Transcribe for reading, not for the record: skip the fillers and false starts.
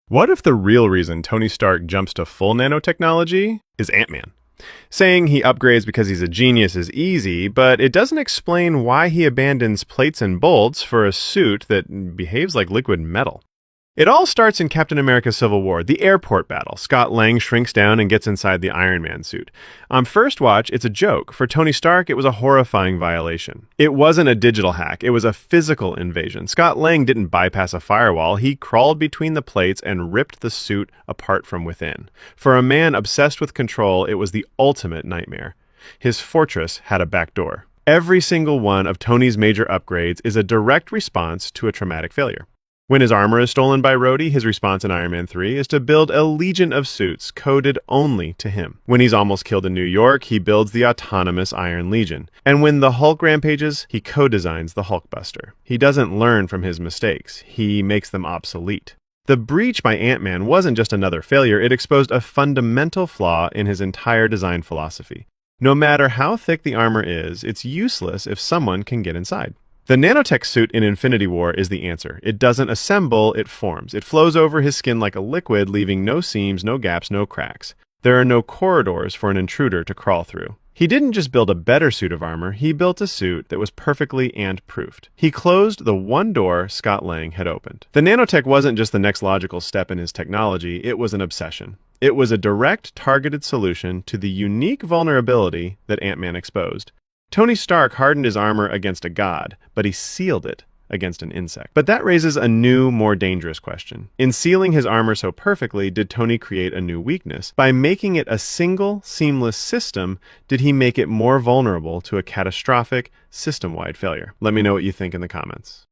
What if the real reason Tony Stark jumps to full nanotechnology is Ant-Man? Saying he upgrades because he's a genius is easy, but it doesn't explain why he abandons plates and bolts for a suit that behaves like liquid metal. It all starts in Captain America Civil War, the airport battle. Scott Lang shrinks down and gets inside the Iron Man suit. On first watch, it's a joke. For Tony Stark, it was a horrifying violation. It wasn't a digital hack, it was a physical invasion. Scott Lang didn't bypass a firewall, he crawled between the plates and ripped the suit apart from within. For a man obsessed with control, it was the ultimate nightmare. His fortress had a back door. Every single one of Tony's major upgrades is a direct response to a traumatic failure. When his armor is stolen by Rhodey, his response in Iron Man 3 is to build a legion of suits coded only to him. When he's almost killed in New York, he builds the autonomous Iron Legion. And when the Hulk rampages, he co-designs the Hulkbuster. He doesn't learn from his mistakes, he makes them obsolete. The breach by Ant-Man wasn't just another failure, it exposed a fundamental flaw in his entire design philosophy. No matter how thick the armor is, it's useless if someone can get inside. The Nanotech suit in Infinity War is the answer. It doesn't assemble, it forms. It flows over his skin like a liquid, leaving no seams, no gaps, no cracks. There are no corridors for an intruder to crawl through. He didn't just build a better suit of armor, he built a suit that was perfectly ant-proofed. He closed the one door Scott Lang had opened. The Nanotech wasn't just the next logical step in his technology, it was an obsession. It was a direct, targeted solution to the unique vulnerability that Ant-Man exposed. Tony Stark hardened his armor against a god, but he sealed it against an insect. But that raises a new, more dangerous question. In sealing his armor so perfectly, did Tony create a new weakness? By making it a single, seamless system, did he make it more vulnerable to a catastrophic, system-wide failure? Let me know what you think in the comments.